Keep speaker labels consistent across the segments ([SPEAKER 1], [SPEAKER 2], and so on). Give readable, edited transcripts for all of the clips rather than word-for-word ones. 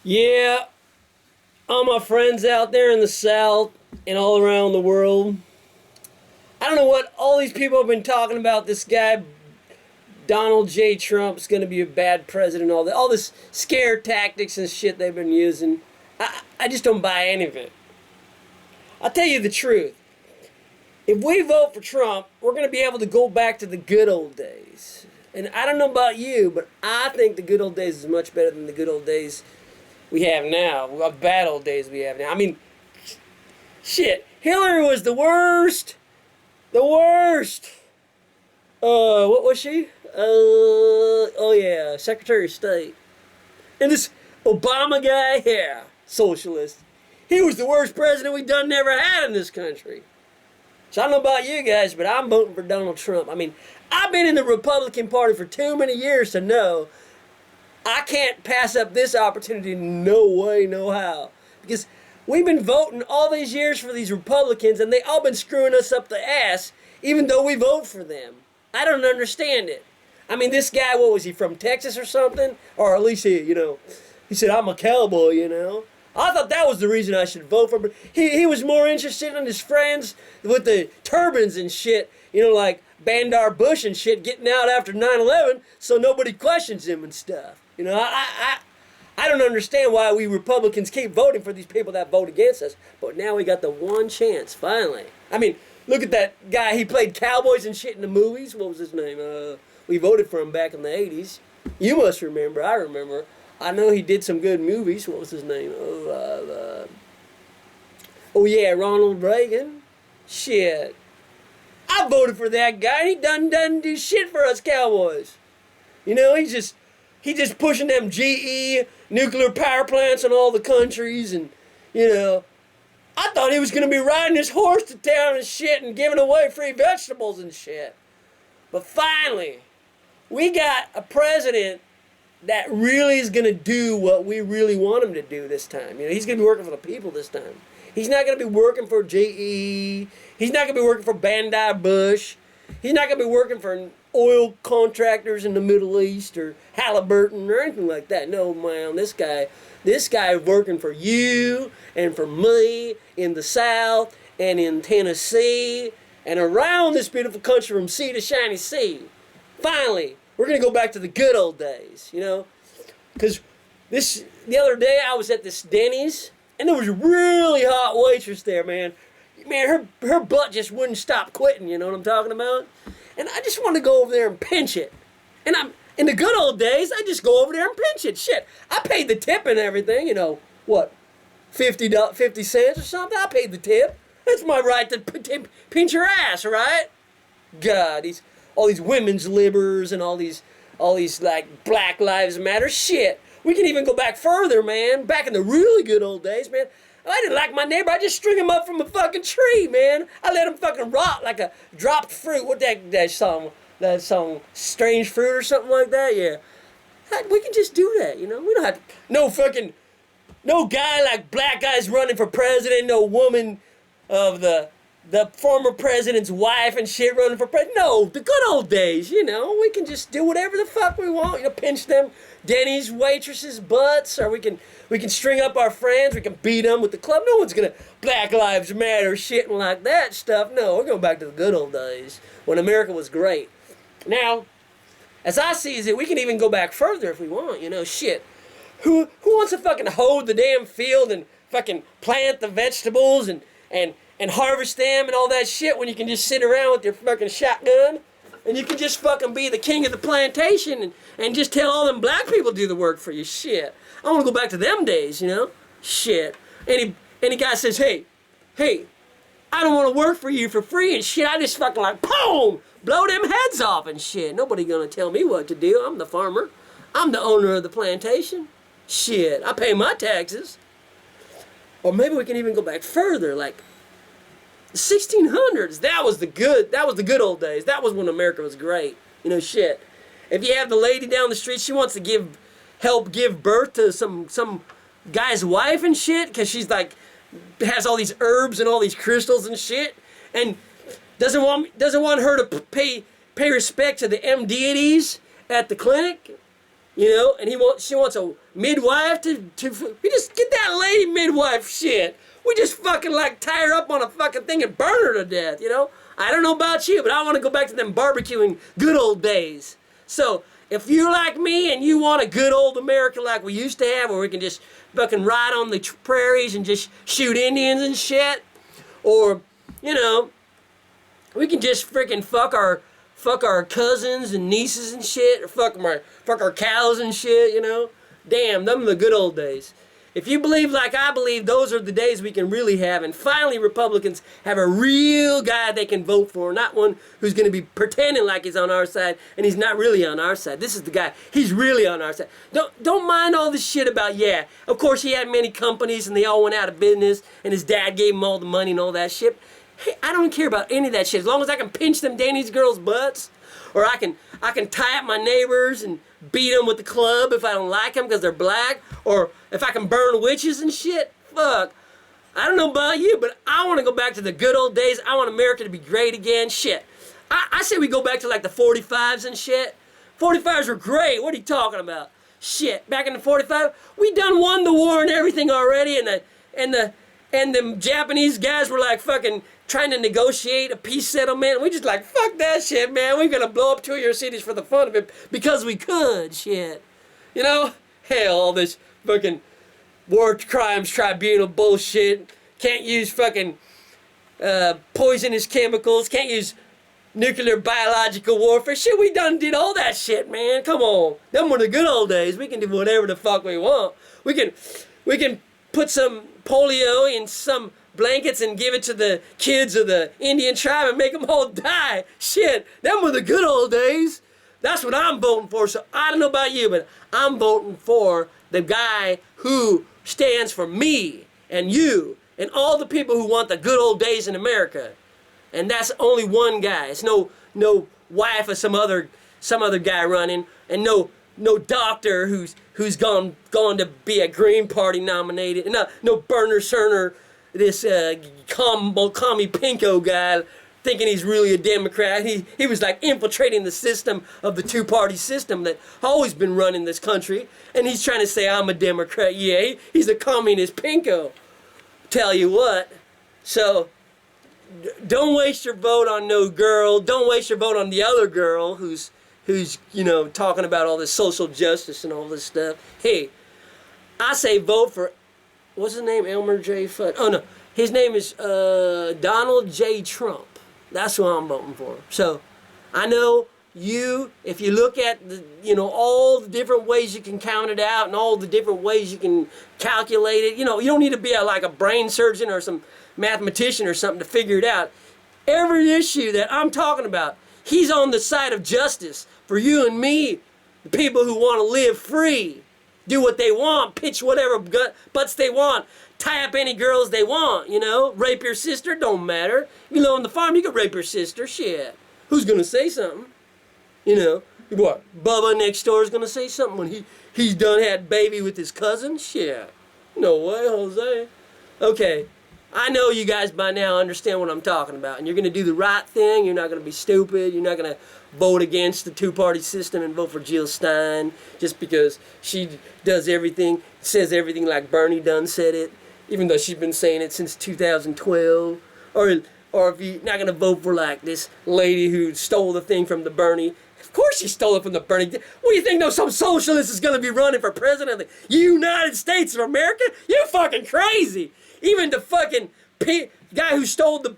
[SPEAKER 1] Yeah, all my friends out there in the South and all around the world. I don't know what all these people have been talking about. This guy, Donald J. Trump's going to be a bad president. All this scare tactics and shit they've been using. I just don't buy any of it. I'll tell you the truth. If we vote for Trump, we're going to be able to go back to the good old days. And I don't know about you, but I think the good old days is much better than the good old days we have now. The bad old days we have now. I mean, shit. Hillary was the worst. The worst. What was she? Oh yeah, Secretary of State. And this Obama guy, yeah, socialist. He was the worst president we done never had in this country. So I don't know about you guys, but I'm voting for Donald Trump. I mean, I've been in the Republican Party for too many years to know I can't pass up this opportunity, no way, no how. Because we've been voting all these years for these Republicans, and they all been screwing us up the ass, even though we vote for them. I don't understand it. I mean, this guy, what was he, from Texas or something? Or at least he said, I'm a cowboy. I thought that was the reason I should vote for him. He was more interested in his friends with the turbans and shit, like Bandar Bush and shit, getting out after 9/11 so nobody questions him and stuff. I don't understand why we Republicans keep voting for these people that vote against us, but now we got the one chance, finally. I mean, look at that guy. He played cowboys and shit in the movies. What was his name? We voted for him back in the 80s. You must remember. I remember. I know he did some good movies. What was his name? Oh yeah, Ronald Reagan. Shit. I voted for that guy. He doesn't do shit for us cowboys. He's just pushing them GE nuclear power plants in all the countries, and I thought he was gonna be riding his horse to town and shit and giving away free vegetables and shit. But finally, we got a president that really is going to do what we really want him to do this time. He's going to be working for the people this time. He's not going to be working for GE. He's not going to be working for Bandai Bush. He's not going to be working for oil contractors in the Middle East or Halliburton or anything like that. No, man, this guy is working for you and for me in the South and in Tennessee and around this beautiful country from sea to shiny sea. Finally, we're going to go back to the good old days, Because the other day I was at this Denny's, and there was a really hot waitress there, man. Man, her butt just wouldn't stop quitting, you know what I'm talking about? And I just wanted to go over there and pinch it. And in the good old days, I just go over there and pinch it. Shit, I paid the tip and everything, what, 50 cents or something? I paid the tip. That's my right to pinch her ass, right? God, all these women's libbers and all these like Black Lives Matter shit. We can even go back further, man. Back in the really good old days, man. I didn't like my neighbor. I just string him up from a fucking tree, man. I let him fucking rot like a dropped fruit. What that song? That song, Strange Fruit or something like that? Yeah. We can just do that, We don't have to. No guy like black guys running for president. No woman of the former president's wife and shit running for president. No, the good old days, we can just do whatever the fuck we want. Pinch them Denny's waitresses' butts, or we can string up our friends. We can beat them with the club. No one's gonna Black Lives Matter shit and like that stuff. No, we're going back to the good old days when America was great. Now, as I see it, we can even go back further if we want. Shit. Who wants to fucking hoe the damn field and fucking plant the vegetables and harvest them and all that shit when you can just sit around with your fucking shotgun and you can just fucking be the king of the plantation and just tell all them black people to do the work for you. Shit. I want to go back to them days, Shit. Any guy says, hey, I don't want to work for you for free and shit. I just fucking like, boom, blow them heads off and shit. Nobody gonna tell me what to do. I'm the farmer. I'm the owner of the plantation. Shit. I pay my taxes. Or maybe we can even go back further, like 1600s. That was the good old days. That was when America was great. Shit. If you have the lady down the street, she wants to help give birth to some guy's wife and shit, because she's like has all these herbs and all these crystals and shit, and doesn't want her to pay respect to the M deities at the clinic. You know, and she wants a midwife we just get that lady midwife shit. We just fucking like tie her up on a fucking thing and burn her to death, you know? I don't know about you, but I want to go back to them barbecuing good old days. So, if you're like me and you want a good old America like we used to have, where we can just fucking ride on the prairies and just shoot Indians and shit, or, you know, we can just freaking fuck our cousins and nieces and shit, or fuck our cows and shit, you know? Damn, them are the good old days. If you believe like I believe, those are the days we can really have, and finally Republicans have a real guy they can vote for, not one who's going to be pretending like he's on our side, and he's not really on our side. This is the guy, he's really on our side. Don't mind all this shit about, yeah, of course he had many companies and they all went out of business, and his dad gave him all the money and all that shit. Hey, I don't care about any of that shit, as long as I can pinch them Danny's girls' butts, or I can tie up my neighbors and beat them with the club if I don't like them because they're black, or if I can burn witches and shit. Fuck. I don't know about you, but I want to go back to the good old days. I want America to be great again. Shit. I say we go back to like the 45s and shit. 45s were great. What are you talking about? Shit. Back in the 45, we done won the war and everything already, and the Japanese guys were like fucking trying to negotiate a peace settlement. We just like, fuck that shit, man. We're gonna blow up 2 of your cities for the fun of it because we could, shit. You know? Hell, all this fucking war crimes tribunal bullshit. Can't use fucking poisonous chemicals. Can't use nuclear biological warfare. Shit, we done did all that shit, man. Come on. Them were the good old days. We can do whatever the fuck we want. We can put some polio in some blankets and give it to the kids of the Indian tribe and make them all die. Shit, them were the good old days. That's what I'm voting for. So I don't know about you, but I'm voting for the guy who stands for me and you and all the people who want the good old days in America. And that's only one guy. It's no wife of some other guy running, and no doctor who's gone to be a Green Party nominated, and no Bernie Cerner, this commie pinko guy thinking he's really a Democrat. He was like infiltrating the system of the two-party system that always been running this country, and he's trying to say I'm a Democrat. Yeah, he's a communist pinko. Tell you what. So don't waste your vote on no girl. Don't waste your vote on the other girl who's you know, talking about all this social justice and all this stuff. Hey, I say vote for, what's his name? Elmer J. Fudd. Oh no, his name is Donald J. Trump. That's who I'm voting for. So I know if you look at the, you know, all the different ways you can count it out and all the different ways you can calculate it, you know, you don't need to be like a brain surgeon or some mathematician or something to figure it out. Every issue that I'm talking about, he's on the side of justice for you and me, the people who want to live free, do what they want, pitch whatever butts they want, tie up any girls they want, you know, rape your sister, don't matter. You live on the farm, you can rape your sister, shit. Who's gonna say something? You know, what, Bubba next door is gonna say something when he's done had baby with his cousin? Shit. No way, Jose. Okay. I know you guys by now understand what I'm talking about, and you're going to do the right thing. You're not going to be stupid. You're not going to vote against the two-party system and vote for Jill Stein just because she does everything, says everything like Bernie Dunn said it, even though she's been saying it since 2012. Or if you're not going to vote for like this lady who stole the thing from the Bernie. Of course she stole it from the Bernie. What do you think, no, some socialist is going to be running for president of the United States of America? You're fucking crazy. Even the fucking guy who stole the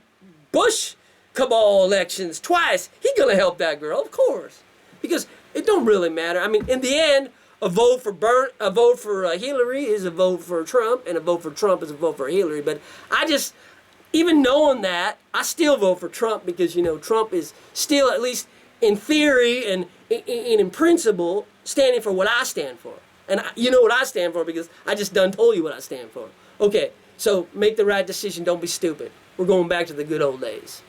[SPEAKER 1] Bush cabal elections twice, he's gonna help that girl, of course, because it don't really matter. I mean, in the end, a vote for Hillary is a vote for Trump, and a vote for Trump is a vote for Hillary. But even knowing that, I still vote for Trump because, you know, Trump is still, at least in theory and in principle, standing for what I stand for. And you know what I stand for because I just done told you what I stand for. Okay. So make the right decision. Don't be stupid. We're going back to the good old days.